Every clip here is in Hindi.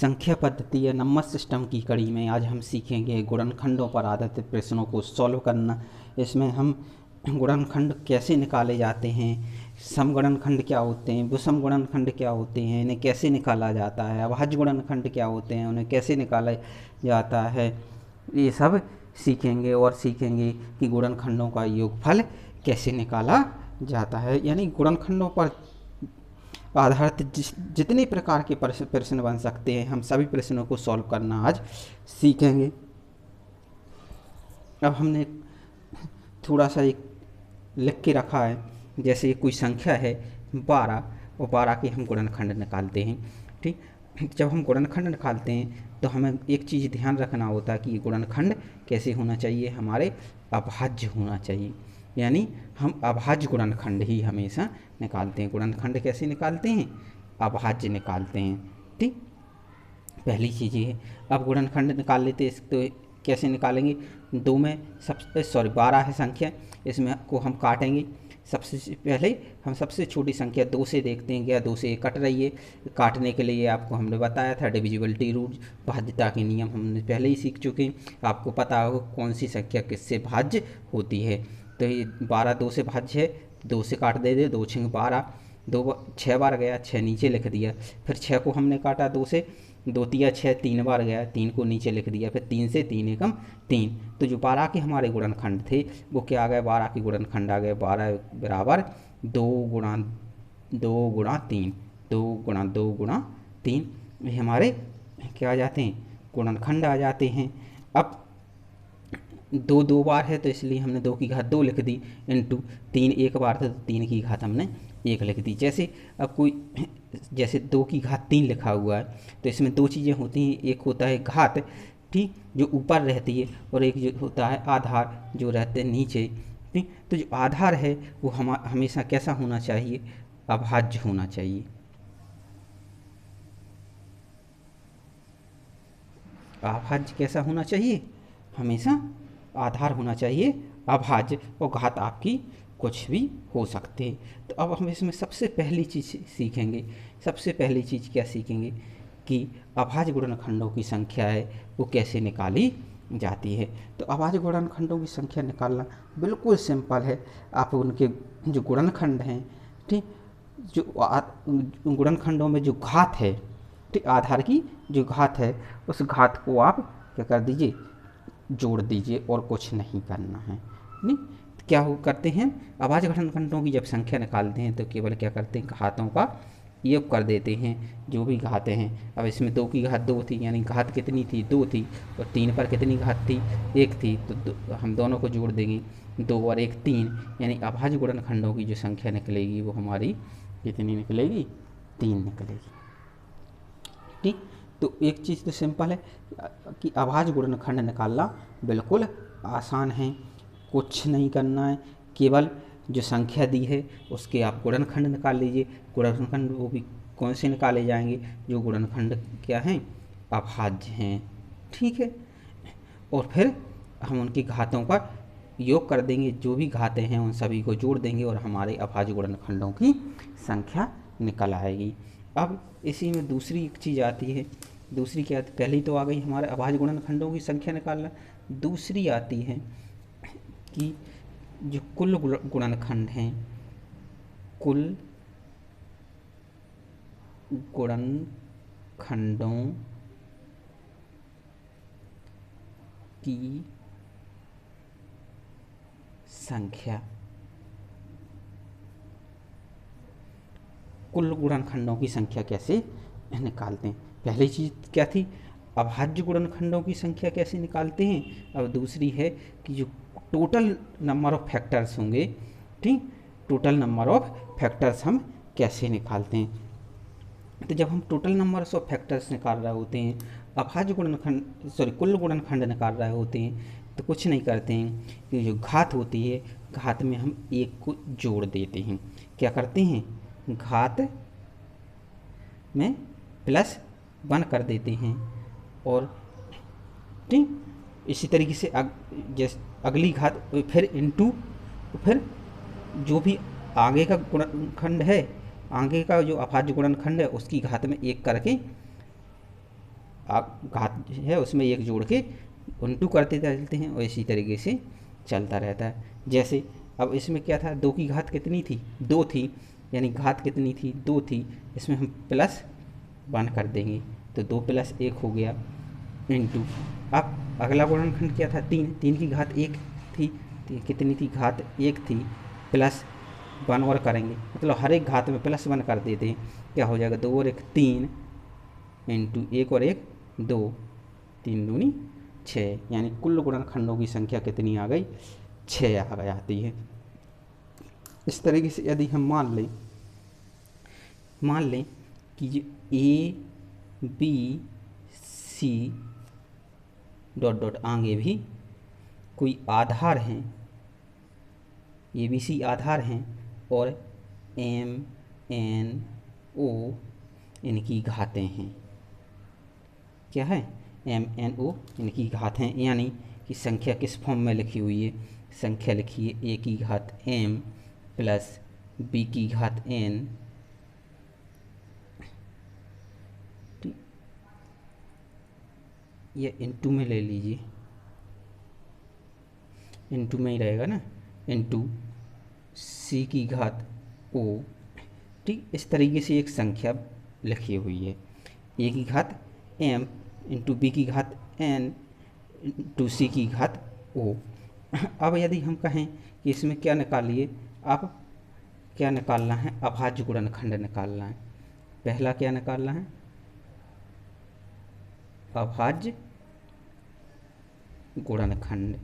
संख्या पद्धति या नंबर सिस्टम की कड़ी में आज हम सीखेंगे गुणनखंडों पर आधारित प्रश्नों को सॉल्व करना। इसमें हम गुणनखंड कैसे निकाले जाते हैं, समगुणनखंड क्या होते हैं, विषम गुणनखंड क्या होते हैं, इन्हें कैसे निकाला जाता है, अभाज्य गुणनखंड क्या होते हैं, उन्हें कैसे निकाला जाता है, ये सब सीखेंगे। और सीखेंगे कि गुणनखंडों का योगफल कैसे निकाला जाता है। यानी गुणनखंडों पर आधारित जितने प्रकार के प्रश्न बन सकते हैं, हम सभी प्रश्नों को सॉल्व करना आज सीखेंगे। अब हमने थोड़ा सा एक लिख के रखा है, जैसे कोई संख्या है 12 और 12 के हम गुणनखंड निकालते हैं। ठीक, जब हम गुणनखंड निकालते हैं तो हमें एक चीज़ ध्यान रखना होता है कि गुणनखंड कैसे होना चाहिए, हमारे अभाज्य होना चाहिए। यानी हम अभाज्य गुणनखंड ही हमेशा निकालते हैं। गुणनखंड कैसे निकालते हैं, अभाज्य निकालते हैं। ठीक, पहली चीज़ ये है। अब गुणनखंड निकाल लेते हैं तो कैसे निकालेंगे, 2 में 12 है संख्या, इसमें को हम काटेंगे। सबसे पहले हम सबसे छोटी संख्या 2 से देखते हैं, क्या 2 से कट रही है। काटने के लिए आपको हमने बताया था डिविजिबिलिटी रूल, भाज्यता के नियम हमने पहले ही सीख चुके हैं। आपको पता होगा कौन सी संख्या किससे भाज्य होती है। तो ये 12 2 से भाज्य है, 2 से काट दे 2 6 12, 2 6 बार गया, 6 नीचे लिख दिया। फिर 6 को हमने काटा 2 से, 2 तिया 6 3 बार गया, 3 को नीचे लिख दिया। फिर 3 से 3 एकम 3। तो जो 12 के हमारे गुणनखंड थे वो क्या आ गए, 12 के गुणनखंड आ गए 12 बराबर 2 गुणा 3, 2 गुणा 2 गुणा 3। ये हमारे क्या आ जाते हैं, गुणनखंड आ जाते हैं। अब 2 2 बार है तो इसलिए हमने 2 की घात 2 लिख दी, इंटू 3 एक बार था तो 3 की घात हमने 1 लिख दी। जैसे अब कोई जैसे 2 की घात 3 लिखा हुआ है तो इसमें 2 चीज़ें होती हैं, एक होता है घात, ठीक, जो ऊपर रहती है, और एक जो होता है आधार जो रहते हैं नीचे। ठीक, तो जो आधार है वो हमेशा कैसा होना चाहिए, अभाज्य होना चाहिए। अभाज्य कैसा होना चाहिए, हमेशा आधार होना चाहिए अभाज्य, और घात आपकी कुछ भी हो सकते हैं। तो अब हम इसमें सबसे पहली चीज़ सीखेंगे, सबसे पहली चीज़ क्या सीखेंगे कि अभाज्य गुणनखंडों की संख्या है वो कैसे निकाली जाती है। तो अभाज्य गुणनखंडों की संख्या निकालना बिल्कुल सिंपल है। आप उनके जो गुणनखंड हैं, ठीक, जो गुणनखंडों में जो घात है, ठीक, आधार की जो घात है उस घात को आप क्या कर दीजिए, जोड़ दीजिए, और कुछ नहीं करना है। नहीं, क्या हो करते हैं, अभाज्य गुणनखंडों की जब संख्या निकालते हैं तो केवल क्या करते हैं, घातों का योग कर देते हैं, जो भी घातें हैं। अब इसमें 2 की घात 2 थी, यानी घात कितनी थी, 2 थी, और 3 पर कितनी घात थी, 1 थी, तो हम दोनों को जोड़ देंगे, 2 और 1 3, यानी अभाज्य गुणनखंडों की जो संख्या निकलेगी वो हमारी कितनी निकलेगी, 3 निकलेगी। ठीक, तो एक चीज़ तो सिंपल है कि अभाज्य गुणनखंड निकालना बिल्कुल आसान है, कुछ नहीं करना है, केवल जो संख्या दी है उसके आप गुणनखंड निकाल लीजिए। गुणनखंड वो भी कौन से निकाले जाएंगे, जो गुणनखंड क्या हैं, अभाज्य हैं। ठीक है, और फिर हम उनकी घातों का योग कर देंगे, जो भी घातें हैं उन सभी को जोड़ देंगे और हमारे अभाज्य गुणनखंडों की संख्या निकल आएगी। अब इसी में दूसरी एक चीज़ आती है, दूसरी क्या आती, पहली तो आ गई हमारे अभाज्य गुणनखंडों की संख्या निकालना। दूसरी आती है कि जो कुल गुणनखंड हैं, कुल गुणनखंडों की संख्या, कुल गुणनखंडों की संख्या कैसे निकालते हैं। पहली चीज़ क्या थी, अभाज्य गुणनखंडों की संख्या कैसे निकालते हैं। अब दूसरी है कि जो टोटल नंबर ऑफ फैक्टर्स होंगे, ठीक, टोटल नंबर ऑफ फैक्टर्स हम कैसे निकालते हैं। तो जब हम टोटल नंबर ऑफ फैक्टर्स निकाल रहे होते हैं, अभाज्य गुणनखंड कुल गुणनखंड निकाल रहे होते हैं, तो कुछ नहीं करते हैं कि जो घात होती है, घात में हम 1 को जोड़ देते हैं। क्या करते हैं, घात में +1 कर देते हैं, और ठीक इसी तरीके से अगली घात फिर इंटू, फिर जो भी आगे का गुणनखंड है, आगे का जो अभाज्य गुणनखंड है उसकी घात में 1 करके घात है उसमें एक जोड़ के उल्टू करते चलते हैं और इसी तरीके से चलता रहता है। जैसे अब इसमें क्या था, 2 की घात कितनी थी, 2 थी, यानी घात कितनी थी, 2 थी, इसमें हम +1 कर देंगे तो 2 + 1 हो गया इंटू। अब अगला गुणनखंड क्या था, 3, 3 की घात 1 थी, कितनी थी, घात 1 थी, +1 और करेंगे, मतलब हर एक घात में +1 कर देते हैं, क्या हो जाएगा, 2 और 1 3 इंटू 1 और 1 2, 3 दूनी 6, यानी कुल गुणनखंडों की संख्या कितनी आ गई, 6 आ जाती है। इस तरीके से यदि हम मान लें कि जो ABC डॉट आगे भी कोई आधार हैं, ABC आधार हैं और MNO इनकी घातें हैं, क्या है, MNO इनकी घात हैं, यानी कि संख्या किस फॉर्म में लिखी हुई है, संख्या लिखी है A की घात M प्लस B की घात N, ये इंटू में ले लीजिए, इंटू में ही रहेगा ना, इंटू C की घात O, ठीक। इस तरीके से एक संख्या लिखी हुई है, A की घात M इंटू B की घात N इंटू C की घात O। अब यदि हम कहें कि इसमें क्या निकालिए, अब क्या निकालना है, अभाज्य गुणनखंड निकालना है। पहला क्या निकालना है, अभाज्य गुणनखंड।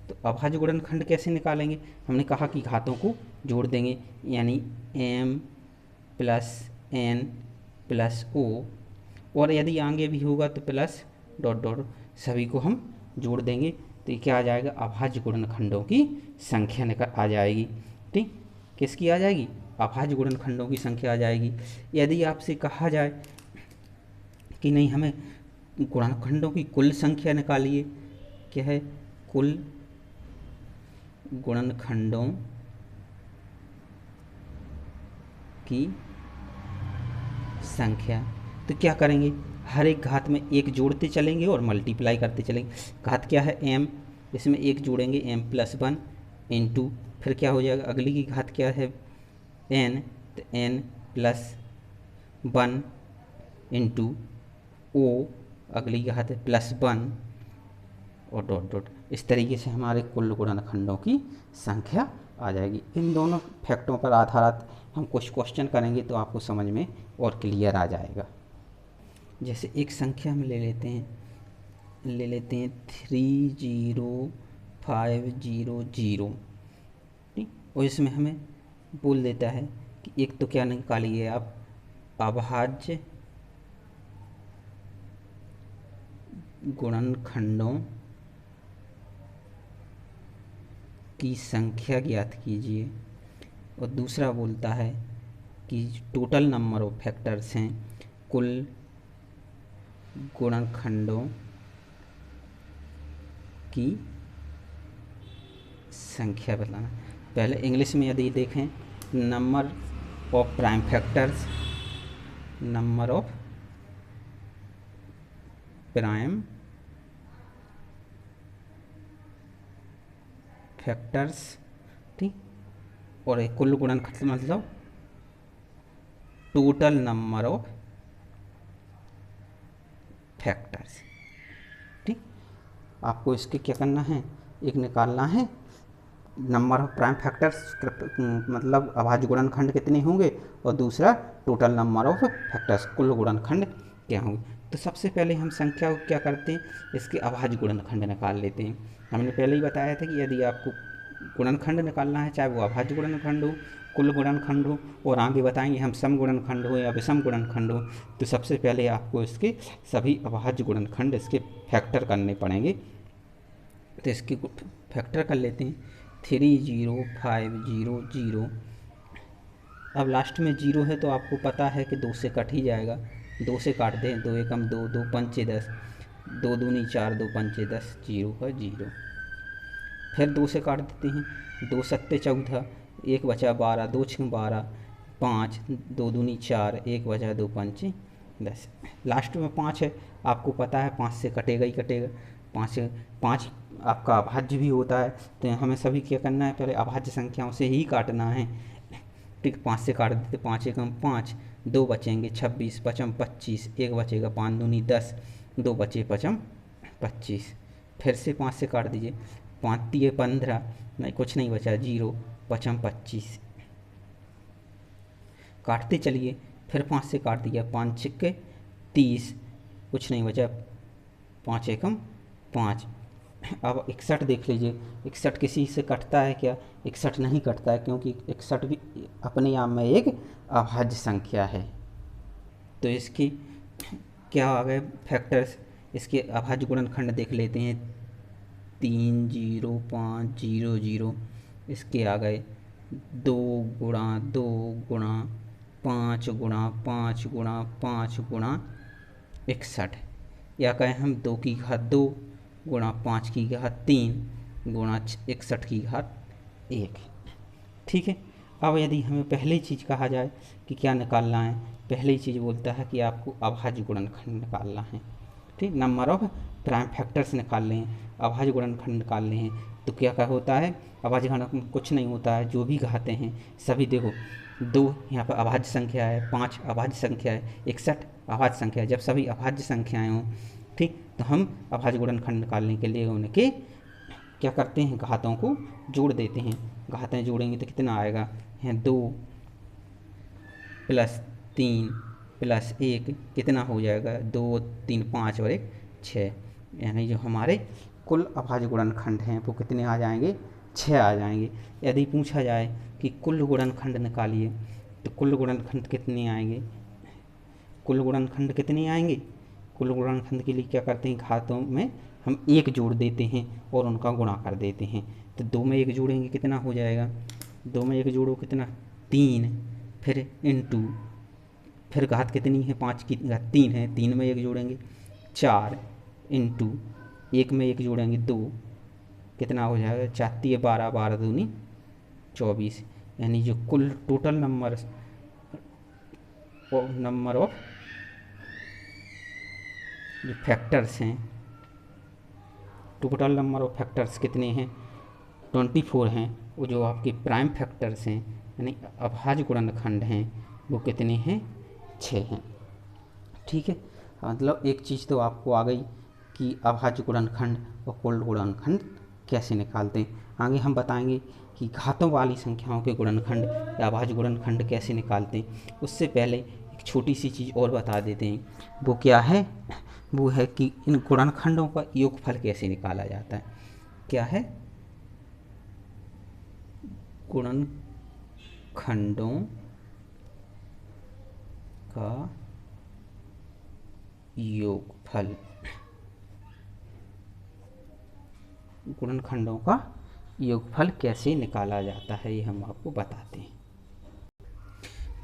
तो अभाज्य गुणनखंड कैसे निकालेंगे, हमने कहा कि घातों को जोड़ देंगे, यानी M + N + O, और यदि आगे भी होगा तो प्लस डॉट डॉट सभी को हम जोड़ देंगे, तो ये क्या आ जाएगा, अभाज्य गुणनखंडों की संख्या निकल आ जाएगी, ठीक। किसकी आ जाएगी, अभाज्य गुणनखंडों की संख्या आ जाएगी। यदि आपसे कहा जाए कि नहीं हमें गुणनखंडों की कुल संख्या निकालिए, क्या है, कुल गुणनखंडों की संख्या, तो क्या करेंगे, हर एक घात में एक जोड़ते चलेंगे और मल्टीप्लाई करते चलेंगे। घात क्या है M, इसमें एक जोड़ेंगे M + 1 इंटू, फिर क्या हो जाएगा, अगली की घात क्या है N, तो N + 1 इंटू O, अगली घात है +1 और डॉट डॉट, इस तरीके से हमारे कुल गुणनखंडों की संख्या आ जाएगी। इन दोनों फैक्टों पर आधारित हम कुछ क्वेश्चन करेंगे तो आपको समझ में और क्लियर आ जाएगा। जैसे एक संख्या में ले लेते हैं 30500, ठीक, और इसमें हमें बोल देता है कि एक तो क्या निकालिए आप, अभाज्य गुणनखंडों की संख्या ज्ञात कीजिए, और दूसरा बोलता है कि टोटल नंबर ऑफ फैक्टर्स हैं, कुल गुणनखंडों की संख्या बताना। पहले इंग्लिश में यदि देखें, number of prime factors, number of prime factors, ठीक, और एक कुल गुणनखंड मतलब टोटल नंबर ऑफ फैक्टर्स, ठीक। आपको इसके क्या करना है, एक निकालना है नंबर ऑफ प्राइम फैक्टर्स, मतलब अभाज्य गुणनखंड कितने होंगे, और दूसरा टोटल नंबर ऑफ फैक्टर्स, कुल गुणनखंड क्या होंगे। तो सबसे पहले हम संख्या को क्या करते हैं, इसके अभाज्य गुणनखंड निकाल लेते हैं। हमने पहले ही बताया था कि यदि आपको गुणनखंड निकालना है, चाहे वो अभाज्य गुणनखंड हो, कुल गुणनखंड हो, और आगे बताएंगे हम सम गुणनखंड हो या विषम गुणनखंड हो, तो सबसे पहले आपको इसके सभी अभाज्य गुणनखंड इसके फैक्टर करने पड़ेंगे। तो इसके फैक्टर कर लेते हैं, 30500, अब लास्ट में 0 है तो आपको पता है कि 2 से कट ही जाएगा, 2 से काट दें, 2 एकम 2, 2 पंचे 10, 2 दूनी 4, 2 पंचे 10, 0 का 0। फिर 2 से काट देते हैं, 2 सत्ते 14, 1 बचा 12, 2 छः 12, 5, 2 दूनी 4, 1 बचा 2 पंचे 10। लास्ट में 5 है, आपको पता है 5 से कटेगा ही कटेगा, 5 आपका अभाज्य भी होता है, तो हमें सभी क्या करना है, पहले अभाज्य संख्याओं से ही काटना है। ठीक, 5 से काट देते, 5 एकम 5, 2 बचेंगे 26, 5 25, 1 बचेगा 5 दूनी 10, 2 बचे 5 25, फिर से 5 से काट दीजिए, 5 दिए 15, नहीं कुछ नहीं बचा 0, 5 25, काटते चलिए, फिर 5 से काट दिया, 5 छिक्के 30, कुछ नहीं बचा, 5 एकम 5। अब 61 देख लीजिए, 61 किसी से कटता है क्या? 61 नहीं कटता है, क्योंकि 61 भी अपने आप में एक अभाज्य संख्या है। तो इसकी क्या आ गए फैक्टर्स, इसके अभाज्य गुणनखंड देख लेते हैं, 3 0 5 0 0, इसके आ गए 2 गुणा 2 गुणा 5 गुणा 5 गुणा 5 गुणा 61, या कहें हम 2 की घात 2 गुणा 5 की घात 3 गुणा 61 की घात 1। ठीक है, अब यदि हमें पहली चीज़ कहा जाए कि क्या निकालना है, पहली चीज़ बोलता है कि आपको अभाज्य गुणनखंड निकालना है। ठीक, नंबर ऑफ प्राइम फैक्टर्स निकालने हैं, अभाज्य गुणनखंड निकालने हैं। तो क्या क्या होता है, अभाज्य गुणनखंड कुछ नहीं होता है, जो भी घाते हैं सभी, देखो 2 यहाँ पर अभाज्य संख्या है, 5 अभाज्य संख्या है, 61 अभाज्य संख्या है। जब सभी अभाज्य संख्याएँ हों, ठीक, तो हम अभाज्य गुणनखंड निकालने के लिए उनके क्या करते हैं, घातों को जोड़ देते हैं। घातें जोड़ेंगे तो कितना आएगा, है 2 + 3 + 1 कितना हो जाएगा, 2 3 5 और 1 6, यानी जो हमारे कुल अभाज्य गुणनखंड हैं वो कितने आ जाएंगे, 6 आ जाएंगे। यदि पूछा जाए कि कुल गुणनखंड निकालिए, तो कुल गुणनखंड कितने आएंगे, कुल गुणनखंड कितने आएंगे, कुल गुणनखंड के लिए क्या करते हैं, घातों में हम 1 जोड़ देते हैं और उनका गुणा कर देते हैं। तो 2 में 1 जोड़ेंगे कितना हो जाएगा, 2 में 1 जोड़ो कितना 3, फिर इनटू, फिर घात कितनी है, 5 की घात 3 है, 3 में 1 जोड़ेंगे 4, इनटू 1 में 1 जोड़ेंगे 2, कितना हो जाएगा 4 × 12, 12 दूनी 24, यानी जो कुल टोटल नंबर ऑफ जो फैक्टर्स हैं, टोटल नंबर ऑफ फैक्टर्स कितने हैं, 24 हैं। वो जो आपके प्राइम फैक्टर्स हैं यानी अभाज्य गुणनखंड हैं वो कितने हैं, 6 हैं। ठीक है, मतलब एक चीज़ तो आपको आ गई कि अभाज्य गुणनखंड और कुल गुणनखंड कैसे निकालते हैं। आगे हम बताएंगे कि घातों वाली संख्याओं के गुणनखंड या अभाज्य गुणनखंड कैसे निकालते हैं। उससे पहले एक छोटी सी चीज़ और बता देते हैं, वो क्या है, वो है कि इन गुणनखंडों का योगफल कैसे निकाला जाता है। क्या है, गुणनखंडों का योगफल, गुणनखंडों का योगफल कैसे निकाला जाता है, ये हम आपको बताते हैं।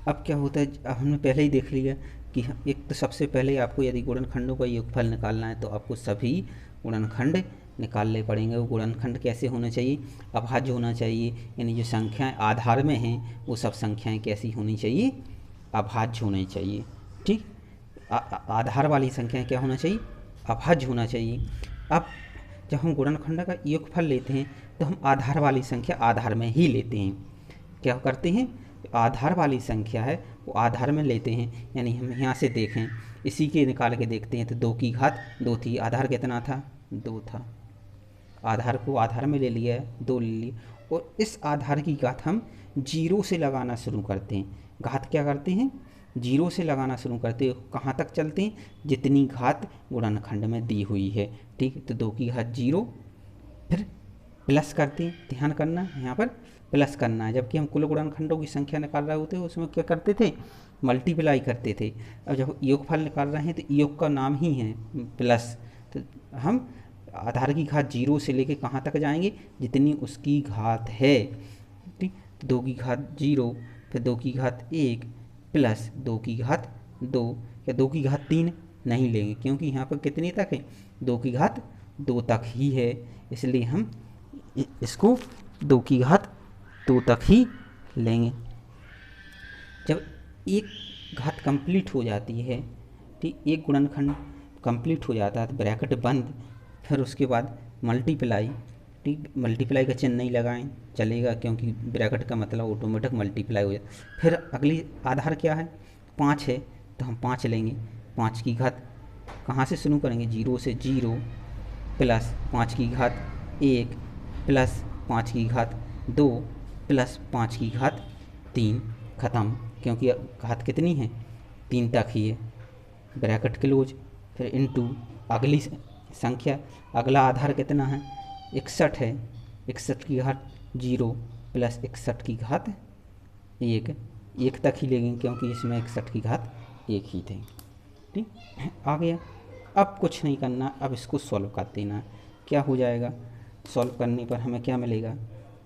अब क्या होता है, अब हमने पहले ही देख लिया कि एक तो सबसे पहले आपको यदि गुणनखंडों का योगफल निकालना है तो आपको सभी गुणनखंड निकालने पड़ेंगे। वो गुणनखंड कैसे होने चाहिए, अभाज्य होना चाहिए, यानी जो संख्याएं आधार में हैं वो सब संख्याएं कैसी होनी चाहिए, अभाज्य होनी चाहिए। ठीक, आधार वाली संख्याएं क्या होना चाहिए, अभाज्य होना चाहिए। अब जब हम गुणनखंड का योगफल लेते हैं तो हम आधार वाली संख्या आधार में ही लेते हैं। क्या करते हैं, आधार वाली संख्या है वो आधार में लेते हैं, यानी हम यहाँ से देखें, इसी के निकाल के देखते हैं तो 2 की घात 2 थी, आधार कितना था, 2 था, आधार को आधार में ले लिया है, 2 ले लिया, और इस आधार की घात हम 0 से लगाना शुरू करते हैं। घात क्या करते हैं, 0 से लगाना शुरू करते हैं, कहाँ तक चलते हैं, जितनी घात गुणनखंड में दी हुई है। ठीक है, तो 2 की घात 0, फिर प्लस करते हैं, ध्यान करना यहाँ पर प्लस करना है, जबकि हम कुल गुणनखंडों की संख्या निकाल रहे होते हैं उसमें क्या करते थे, मल्टीप्लाई करते थे। अब जब योगफल निकाल रहे हैं तो योग का नाम ही है प्लस, तो हम आधार की घात 0 से लेके कहाँ तक जाएंगे, जितनी उसकी घात है। ठीक, 2 की घात 0, फिर 2 की घात 1 प्लस 2 की घात 2 या 2 की घात 3 नहीं लेंगे, क्योंकि यहाँ पर कितनी तक है, 2 की घात 2 तक ही है, इसलिए हम इसको 2 की घात 2 तक ही लेंगे। जब एक घात कंप्लीट हो जाती है ठीक, एक गुणनखंड कंप्लीट हो जाता है तो ब्रैकेट बंद, फिर उसके बाद मल्टीप्लाई। ठीक, मल्टीप्लाई का चिन्ह नहीं लगाएं चलेगा, क्योंकि ब्रैकेट का मतलब ऑटोमेटिक मल्टीप्लाई हो जाए। फिर अगली आधार क्या है, 5 है, तो हम 5 लेंगे। 5 की घात कहाँ से शुरू करेंगे, 0 से, 0 प्लस 5 की घात 1 प्लस 5 की घात 2 प्लस 5 की घात 3, ख़त्म, क्योंकि घात कितनी है, 3 तक ही है, ब्रैकेट क्लोज। फिर इनटू अगली संख्या, अगला आधार कितना है, 61 है, 61 की घात 0 प्लस 61 की घात 1, 1 तक ही लेंगे क्योंकि इसमें 61 की घात 1 ही थे। ठीक, आ गया। अब कुछ नहीं करना, अब इसको सॉल्व कर देना। क्या हो जाएगा, सॉल्व करने पर हमें क्या मिलेगा,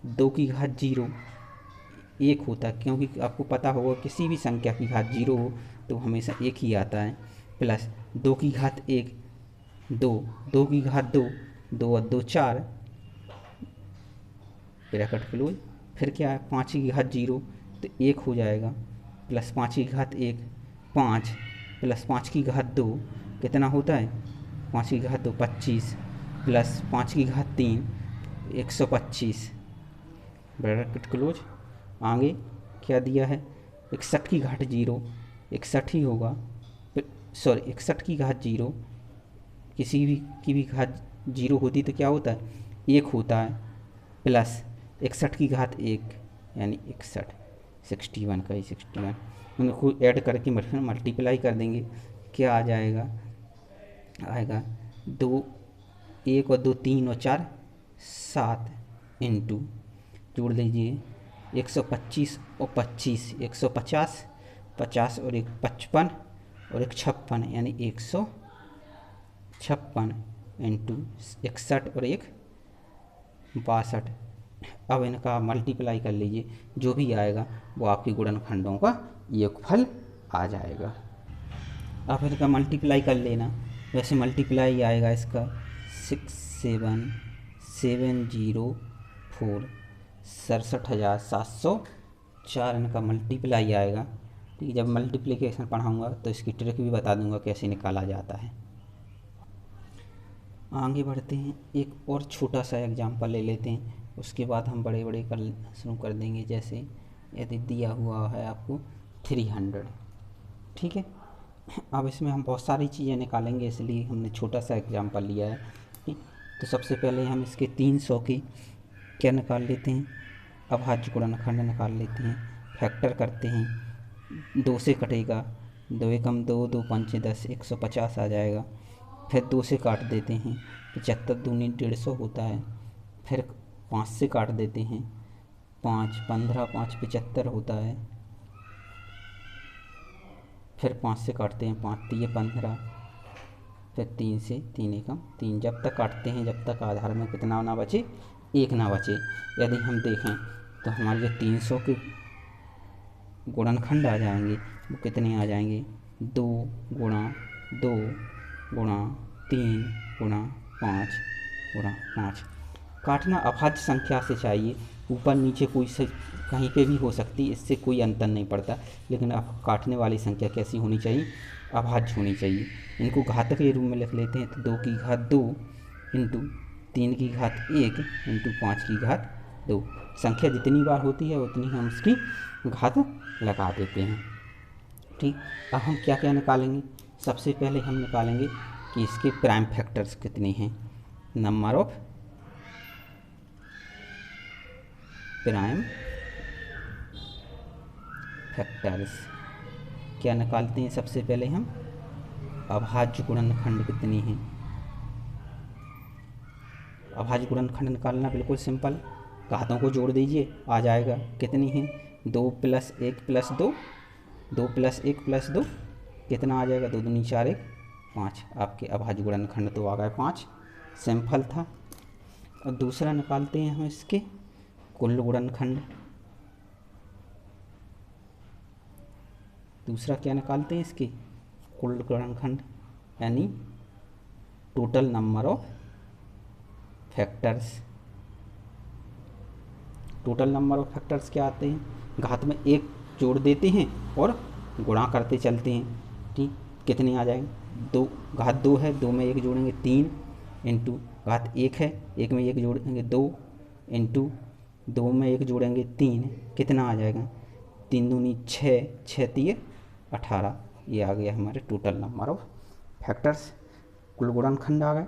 2 की घात 0 1 होता है, क्योंकि आपको पता होगा किसी भी संख्या की घात 0 हो तो हमेशा 1 ही आता है, प्लस 2 की घात 1 2, 2 की घात 2, 2 और 2 4, ब्रैकेट क्लोज। फिर क्या है, 5 की घात 0 तो 1 हो जाएगा, प्लस 5 की घात 1 5 प्लस 5 की घात 2 कितना होता है, 5 की घात 2 25 प्लस 5 की घात 3 125, ब्रैकेट क्लोज। आगे क्या दिया है, 61 की घात 0 61 ही होगा, सॉरी 61 की घात 0, किसी भी की भी घात 0 होती तो क्या होता है, 1 होता है, प्लस 61 की घात 1 यानी 61, 61 का ही 61, उनको ऐड करके मल्टीप्लाई कर देंगे, क्या आ जाएगा, आएगा 2 1 और 2 3 और 4 7 इंटू, जोड़ लीजिए 125 और 25 150, 50 और 1 55 और 1 56 यानी 156 इंटू 61 और 1 62। अब इनका मल्टीप्लाई कर लीजिए, जो भी आएगा वो आपके गुणनखंडों का योगफल आ जाएगा। अब इनका मल्टीप्लाई कर लेना, वैसे मल्टीप्लाई आएगा इसका 67704 67,704 इनका मल्टीप्लाई आएगा। ठीक है, जब मल्टीप्लिकेशन पढ़ाऊँगा तो इसकी ट्रिक भी बता दूंगा कैसे निकाला जाता है। आगे बढ़ते हैं, एक और छोटा सा एग्जांपल ले लेते हैं, उसके बाद हम बड़े बड़े कर शुरू कर देंगे। जैसे यदि दिया हुआ है आपको 300, ठीक है, अब इसमें हम बहुत सारी चीज़ें निकालेंगे, इसलिए हमने छोटा सा एग्जांपल लिया है। ठीक, तो सबसे पहले हम इसके 300 की क्या निकाल लेते हैं, अभाज्य गुणनखंड निकाल लेते हैं, फैक्टर करते हैं, 2 से कटेगा, 2 एकम 2 2 पंचे 10 150 आ जाएगा। फिर 2 से काट देते हैं, 75 दूनी 150 होता है। फिर 5 से काट देते हैं, 5 15 5 75 होता है। फिर 5 से काटते हैं, 5 3 15, फिर 3 से 3 एकम 3, जब तक काटते हैं जब तक आधार में कितना ना बचे, 1 ना बचे। यदि हम देखें तो हमारे जो 300 के गुणनखंड आ जाएंगे वो कितने आ जाएंगे, 2 गुणा 2 गुणा 3 गुणा 5 गुणा 5। काटना अभाज्य संख्या से चाहिए, ऊपर नीचे कोई से कहीं पे भी हो सकती है, इससे कोई अंतर नहीं पड़ता, लेकिन अब काटने वाली संख्या कैसी होनी चाहिए, अभाज्य होनी चाहिए। इनको घातक के रूप में लिख लेते हैं, तो 2 की घात 2 इंटू 3 की घात 1 इंटू 5 की घात 2, संख्या जितनी बार होती है उतनी हम उसकी घात लगा देते हैं। ठीक, अब हम क्या क्या निकालेंगे, सबसे पहले हम निकालेंगे कि इसके प्राइम फैक्टर्स कितने हैं, नंबर ऑफ प्राइम फैक्टर्स। क्या निकालते हैं, सबसे पहले हम अभाज्य गुणनखंड कितनी हैं, अभाज्य गुणनखंड निकालना बिल्कुल सिंपल, घातों को जोड़ दीजिए आ जाएगा, कितनी है 2 + 1 + 2, 2 + 1 + 2 कितना आ जाएगा, 2 दूनी 4 1 5, आपके अभाज्य गुणनखंड तो आ गए 5, सिंपल था। और दूसरा निकालते हैं हम इसके कुल गुणनखंड, दूसरा क्या निकालते हैं इसके कुल गुणनखंड, यानी total number of factors. Total number of factors क्या आते हैं, घात में 1 जोड़ देते हैं और गुणा करते चलते हैं। ठीक, कितने आ जाएंगे, दो घात दो है, दो में एक जोड़ेंगे 3 इंटू घात एक है, एक में एक जोड़ेंगे 2 इंटू दो में एक जोड़ेंगे 3, कितना आ जाएगा, 3 दूनी 6, 6 तिये 18। ये आ गया हमारे टोटल नंबर ऑफ फैक्टर्स, कुल गुणनखंड आ गए।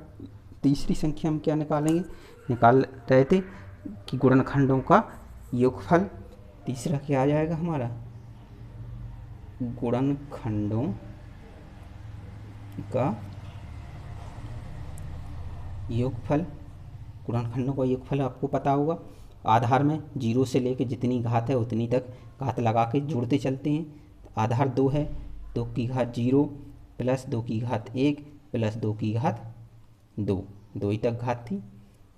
तीसरी संख्या हम क्या निकालेंगे, निकाल रहे थे कि गुणनखंडों का योगफल। तीसरा क्या आ जाएगा हमारा, गुणनखंडों का योगफल। गुणनखंडों का योगफल आपको पता होगा, आधार में 0 से लेकर जितनी घात है उतनी तक घात लगा के जोड़ते चलते हैं। आधार 2 है, 2 की घात 0 प्लस 2 की घात 1 प्लस 2 की घात 2, 2 ही तक घात थी,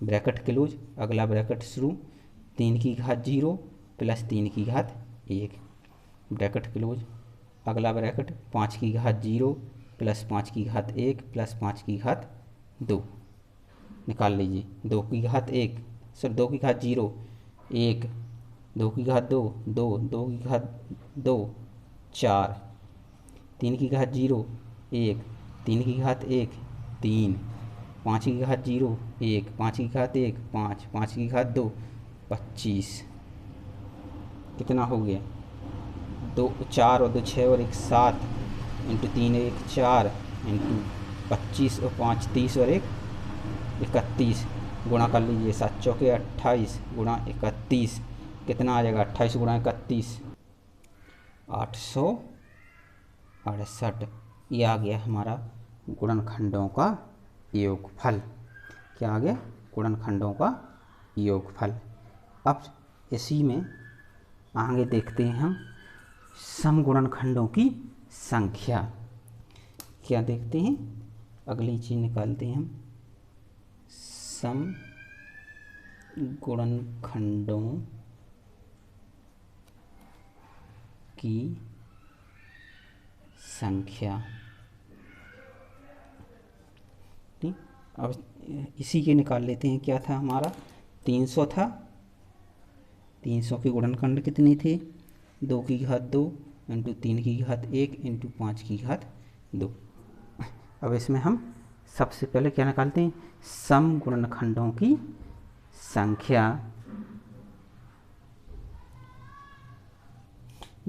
ब्रैकेट क्लोज, अगला ब्रैकेट शुरू, 3 की घात 0 प्लस 3 की घात 1, ब्रैकेट क्लोज, अगला ब्रैकेट 5 की घात 0 प्लस 5 की घात 1 प्लस 5 की घात 2, निकाल लीजिए। 2 की घात 1 सर 2 की घात 0 1, 2 की घात 2 2, 2 की घात 2 4, 3 की घात 0 1, 3 की घात 1 3, 5 की घात 0 1, 5 की घात 1 5, 5 की घात 2 25, कितना हो गया, 2 4 और 2 6 और 1 7 इंटू 3 1 4 इंटू 25 और 5 30 और 1 31, गुणा कर लीजिए, 7 चौके 28 गुणा 31, कितना आ जाएगा, 28 गुणा 31 868। ये आ गया हमारा गुणनखंडों का योगफल। क्या आ गया, गुणनखंडों का योगफल। अब इसी में आगे देखते हैं हम समगुणनखंडों की संख्या। क्या देखते हैं, अगली चीज निकालते हैं हम, समगुणनखंडों की संख्या। ठीक, अब इसी के निकाल लेते हैं। क्या था हमारा, 300 था, 300 के गुणनखंड कितने थे, 2 की घात 2 इंटू 3 की घात 1 इंटू 5 की घात 2। अब इसमें हम सबसे पहले क्या निकालते हैं, समगुणनखंडों की संख्या।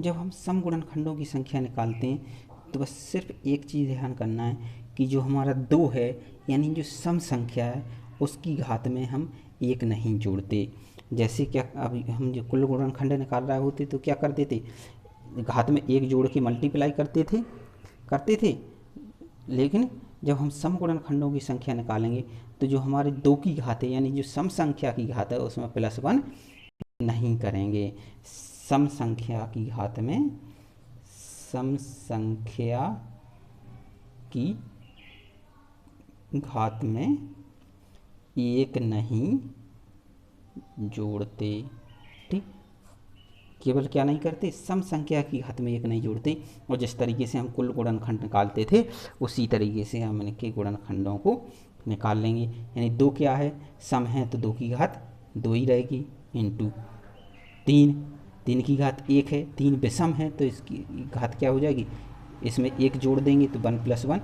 जब हम समगुणनखंडों की संख्या निकालते हैं तो बस सिर्फ एक चीज़ ध्यान करना है कि जो हमारा 2 है यानी जो सम संख्या है उसकी घात में हम 1 नहीं जोड़ते। जैसे क्या, अभी हम जो कुल गुणनखंड निकाल रहे होते तो क्या करते थे, घात में 1 जोड़ के मल्टीप्लाई करते थे। लेकिन जब हम समगुणनखंडों की संख्या निकालेंगे तो जो हमारे 2 की घात है यानी जो सम संख्या की घात है उसमें +1 नहीं करेंगे। सम संख्या की घात में, सम संख्या की घात में 1 नहीं जोड़ते। ठीक, केवल क्या नहीं करते, सम संख्या की घात में 1 नहीं जोड़ते। और जिस तरीके से हम कुल गुणनखंड निकालते थे उसी तरीके से हम इनके गुणनखंडों को निकाल लेंगे। यानी 2 क्या है, सम है तो 2 की घात 2 ही रहेगी इंटू 3, 3 की घात 1 है, 3 विषम है तो इसकी घात क्या हो जाएगी, इसमें 1 जोड़ देंगे तो 1 + 1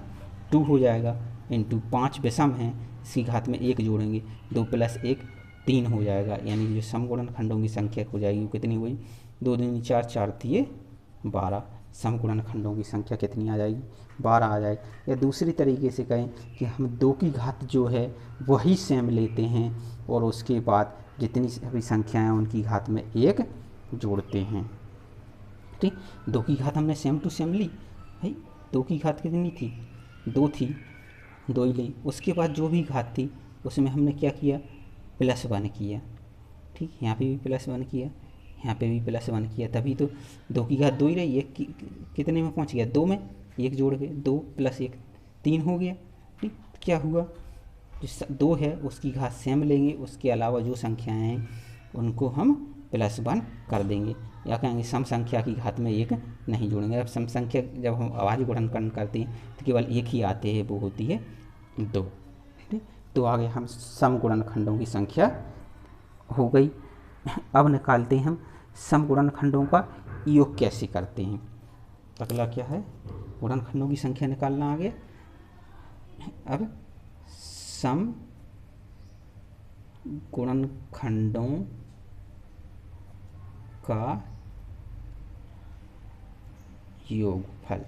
2 हो जाएगा, इंटू 5 विषम है इसकी घात में 1 जोड़ेंगे 2 + 1 3 हो जाएगा। यानी जो समगुणनखंडों की संख्या हो जाएगी वो कितनी हुई, 2 दूनी 4 4 तिये 12। समगुणनखंडों की संख्या कितनी आ जाएगी, 12 आ जाएगी। या दूसरी तरीके से कहें कि हम 2 की घात जो है वही सेम लेते हैं और उसके बाद जितनी सभी संख्याएं उनकी घात में 1 जोड़ते हैं। ठीक, 2 की घात हमने सेम टू सेम ली भाई, 2 की घात कितनी थी, 2 थी, 2 ही ली। उसके बाद जो भी घात थी उसमें हमने क्या किया, +1 किया। ठीक, यहाँ पे भी +1 किया, यहाँ पे भी +1 किया, तभी तो 2 की घात 2 ही रही। 1 कितने में पहुँच गया, 2 में 1 जोड़ के 2 + 1 3 हो गया। ठीक, क्या हुआ, जो 2 है उसकी घात सेम लेंगे, उसके अलावा जो संख्याएं हैं उनको हम +1 कर देंगे, या कहेंगे सम संख्या की घात में 1 नहीं जोड़ेंगे। अब सम संख्या जब हम अभाज्य गुणनखंड करते हैं तो केवल 1 ही आते हैं, वो होती है 2। ठीक, तो आगे हम समगुणनखंडों की संख्या हो गई। अब निकालते हैं हम समगुणनखंडों का योग कैसे करते हैं। अगला क्या है, गुणनखंडों की संख्या निकालना आ गया। अब सम गुणनखंडों का योगफल।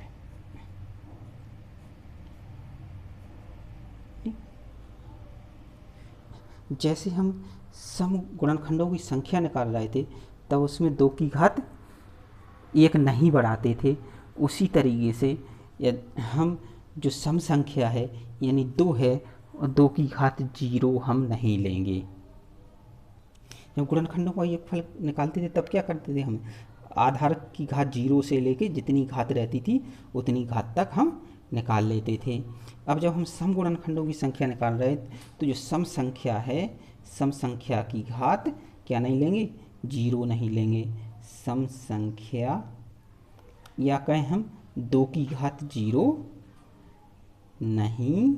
जैसे हम सम गुणनखंडों की संख्या निकाल रहे थे तब उसमें 2 की घात 1 नहीं बढ़ाते थे, उसी तरीके से हम जो सम संख्या है यानी 2 है और 2 की घात 0 हम नहीं लेंगे। जब गुणनखंडों का योगफल निकालते थे तब क्या करते थे, हम आधार की घात 0 से लेके जितनी घात रहती थी उतनी घात तक हम निकाल लेते थे। अब जब हम सम गुणनखंडों की संख्या निकाल रहे तो जो सम संख्या है, सम संख्या की घात क्या नहीं लेंगे, 0 नहीं लेंगे। सम संख्या या कहें हम 2 की घात 0 नहीं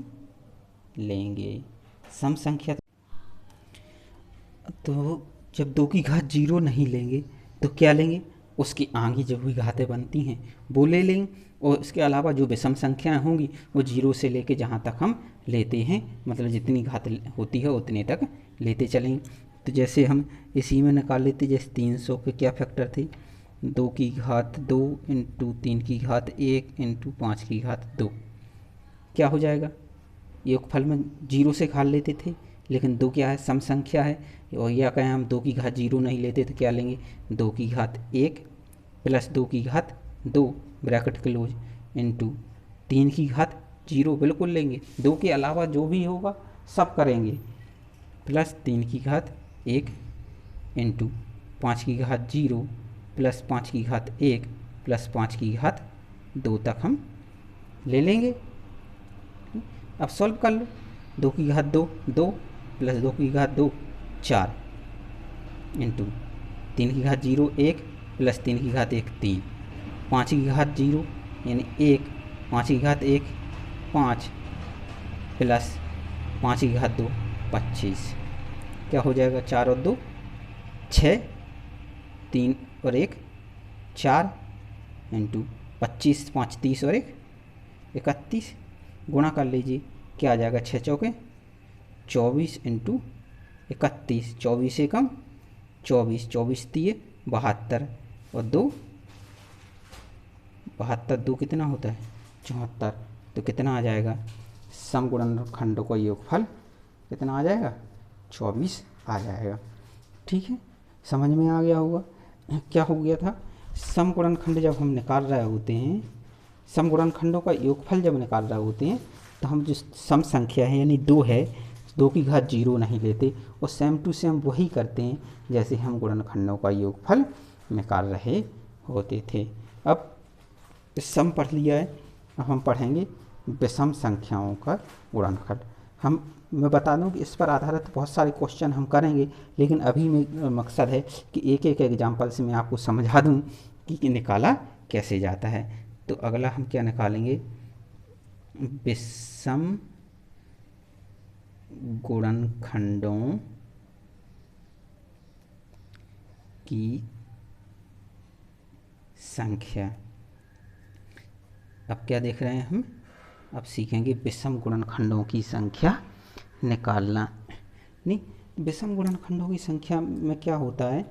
लेंगे। सम संख्या तो जब 2 की घात 0 नहीं लेंगे तो क्या लेंगे, उसकी आगे जो भी घातें बनती हैं वो ले लेंगे, और इसके अलावा जो विषम संख्याएं होंगी वो 0 से लेके जहाँ तक हम लेते हैं, मतलब जितनी घात होती है उतने तक लेते चलेंगे। तो जैसे हम इसी में निकाल लेते, जैसे 300 के क्या फैक्टर थे, 2 की घात 2 इंटू 3 की घात 1 इंटू 5 की घात 2, क्या हो जाएगा, योगफल में 0 से खा लेते थे, लेकिन 2 क्या है, सम संख्या है, और या कहें हम 2 की घात 0 नहीं लेते तो क्या लेंगे, 2 की घात 1 प्लस 2 की घात 2 ब्रैकेट क्लोज इंटू 3 की घात 0 बिल्कुल लेंगे, 2 के अलावा जो भी होगा सब करेंगे, प्लस 3 की घात 1 इंटू 5 की घात 0 प्लस 5 की घात 1 प्लस 5 की घात 2 तक हम ले लेंगे। अब सॉल्व कर लो, 2 की घात 2 2 प्लस 2 की घात 2 4 इंटू 3 की घात 0 1 प्लस 3 की घात 1 3, 5 की घात 0 यानी 1, 5 की घात 1 5 प्लस 5 की घात 2 25, क्या हो जाएगा, 4 और 2 6, 3 और 1 4 इंटू 25, 5 30 और 1 31, गुणा कर लीजिए, क्या आ जाएगा, 6 चौके 24 इंटू 31, 24 से कम 24, 24 दिए 72 और 2 72, 2 कितना होता है 74, तो कितना आ जाएगा, सम गुणनखंडों का योगफल कितना आ जाएगा, 24 आ जाएगा। ठीक है, समझ में आ गया होगा क्या हो गया था। सम गुणनखंड जब हम निकाल रहे होते हैं, सम गुणनखंडों का योगफल जब निकाल रहे होते हैं तो हम जो सम संख्या है यानी 2 है, 2 की घात 0 नहीं लेते और सेम टू सेम वही करते हैं जैसे हम गुणनखंडों का योगफल निकाल रहे होते थे। अब सम पढ़ लिया है, अब हम पढ़ेंगे विषम संख्याओं का गुणनखंड। मैं बता दूं कि इस पर आधारित बहुत सारे क्वेश्चन हम करेंगे, लेकिन अभी मेरा मकसद है कि एक एक एग्जाम्पल से मैं आपको समझा दूं कि निकाला कैसे जाता है। तो अगला हम क्या निकालेंगे, विषम गुणनखंडों की संख्या। अब क्या देख रहे हैं हम, अब सीखेंगे विषम गुणनखंडों की संख्या निकालना। नहीं, विषम गुणनखंडों की संख्या में क्या होता है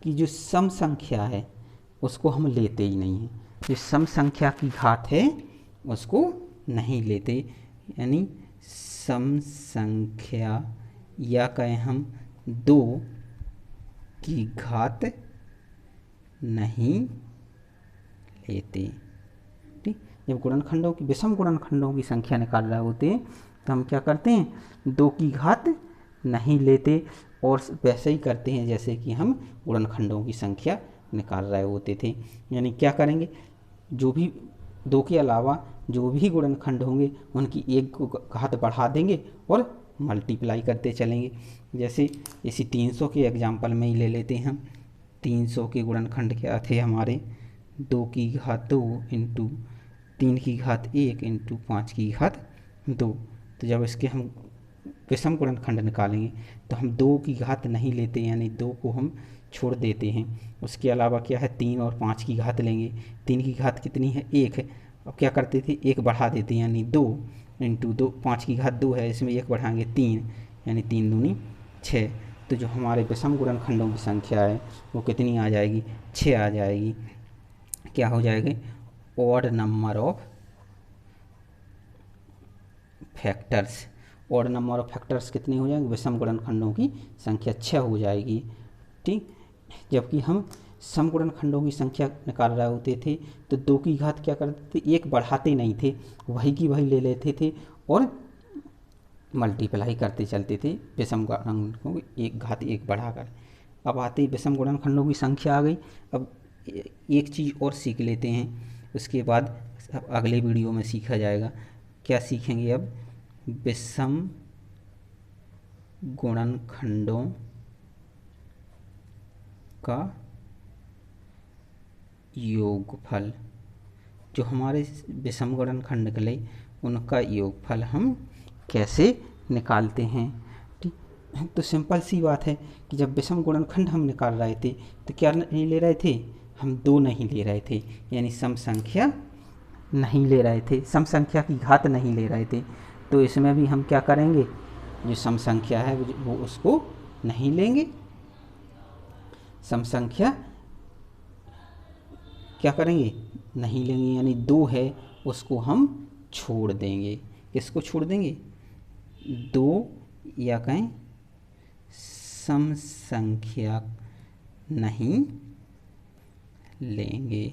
कि जो सम संख्या है उसको हम लेते ही नहीं हैं, जो सम संख्या की घात है उसको नहीं लेते, यानी सम संख्या या कहें हम 2 की घात नहीं लेते। ठीक, जब गुणनखंडों की विषम गुणनखंडों की संख्या निकाल रहे होते हैं तो हम क्या करते हैं, 2 की घात नहीं लेते और वैसे ही करते हैं जैसे कि हम गुणनखंडों की संख्या निकाल रहे होते थे। यानी क्या करेंगे, जो भी 2 के अलावा जो भी गुणनखंड होंगे उनकी एक घात बढ़ा देंगे और मल्टीप्लाई करते चलेंगे। जैसे इसी 300 के एग्जाम्पल में ही ले लेते हैं हम, 300 के गुणनखंड क्या थे हमारे, 2 की घात 2 इंटू 3 की घात 1 इंटू 5 की घात 2। तो जब इसके हम विषम गुणनखंड निकालेंगे तो हम 2 की घात नहीं लेते, यानी 2 को हम छोड़ देते हैं। उसके अलावा क्या है, 3 और 5 की घात लेंगे, 3 की घात कितनी है 1 है, अब क्या करते थे, एक बढ़ा देते यानी 2 इंटू 2, 5 की घात 2 है, इसमें एक बढ़ाएंगे 3 यानी 3 दूनी 6। तो जो हमारे विषम गुणनखंडों की संख्या है वो कितनी आ जाएगी, 6 आ जाएगी। क्या हो जाएगी, odd number of factors. Odd number of factors कितने हो जाएंगे, विषम गुणनखंडों की संख्या 6 हो जाएगी। ठीक, जबकि हम सम गुणनखंडों की संख्या निकाल रहे होते थे तो 2 की घात क्या करते थे, एक बढ़ाते नहीं थे, वही की वही ले लेते थे और मल्टीप्लाई करते चलते थे विषम गुणनखंडों की एक घात एक बढ़ाकर। अब आते ही विषम गुणनखंडों की संख्या आ गई। अब एक चीज़ और सीख लेते हैं, उसके बाद अब अगले वीडियो में सीखा जाएगा। क्या सीखेंगे अब, विषम गुणनखंडों का योगफल। जो हमारे विषम गुणनखंड निकले उनका योगफल हम कैसे निकालते हैं। ठीक, तो सिंपल सी बात है कि जब विषम गुणनखंड हम निकाल रहे थे तो क्या नहीं ले रहे थे, हम 2 नहीं ले रहे थे, यानी सम संख्या नहीं ले रहे थे, सम संख्या की घात नहीं ले रहे थे। तो इसमें भी हम क्या करेंगे, जो सम संख्या है वो उसको नहीं लेंगे, सम संख्या क्या करेंगे, नहीं लेंगे, यानी 2 है उसको हम छोड़ देंगे। किसको छोड़ देंगे, 2 या कहें सम संख्या नहीं लेंगे।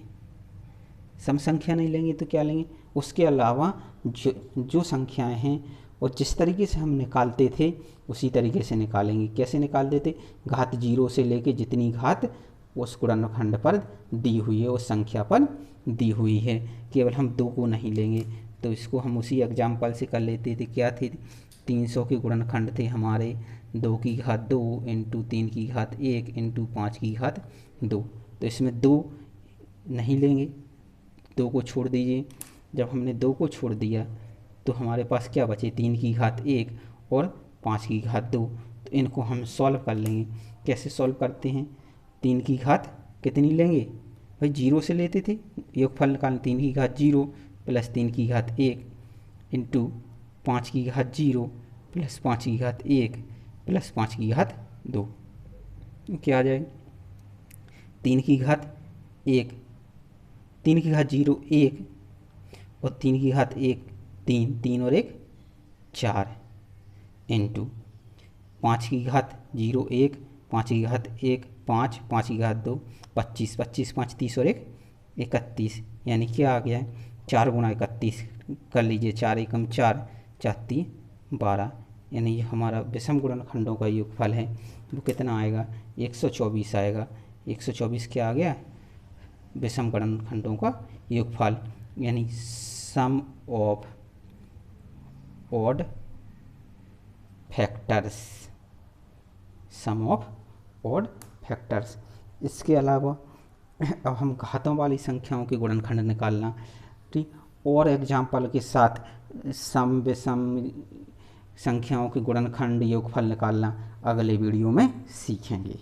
सम संख्या नहीं लेंगे तो क्या लेंगे, उसके अलावा जो संख्याएं हैं और जिस तरीके से हम निकालते थे उसी तरीके से निकालेंगे। कैसे निकालते थे, घात 0 से लेके जितनी घात उस गुणनखंड पर दी हुई है, उस संख्या पर दी हुई है, केवल हम 2 को नहीं लेंगे। तो इसको हम उसी एग्जाम्पल से कर लेते थे। क्या थे, 300 के गुणनखंड थे हमारे, 2 की घात 2 इंटू 3 की घात 1 इंटू 5 की घात 2। तो इसमें 2 नहीं लेंगे, 2 को छोड़ दीजिए। जब हमने 2 को छोड़ दिया तो हमारे पास क्या बचे, 3 की घात 1 और 5 की घात 2। तो इनको हम सॉल्व कर लेंगे। कैसे सॉल्व करते हैं, 3 की घात कितनी लेंगे भाई, 0 से लेते थे, योगफल निकालना, 3 की घात 0 प्लस 3 की घात 1 इंटू 5 की घात 0 प्लस 5 की घात 1 प्लस 5 की घात 2। क्या आ जाएगा, 3 की घात 1, 3 की घात 0 1 और 3 की घात 1 3, 3 और 1 4 इंटू 5 की घात 0 1, 5 की घात 1 5, 5 की घात 2 25, 25 5 30 और 1 31, यानी क्या आ गया है, 4 गुणा 31 कर लीजिए, 4 एकम 4, 4 3 12, यानी ये हमारा विषम गुणनखंडों का योगफल है वो कितना आएगा, 124 आएगा। 124 क्या आ गया, विषम गुणनखंडों का योगफल, यानी sum of odd factors, sum of odd factors. इसके अलावा अब हम घातों वाली संख्याओं के गुणनखंड निकालना, ठीक, और एग्जाम्पल के साथ सम विषम संख्याओं के गुणनखंड योगफल निकालना अगले वीडियो में सीखेंगे।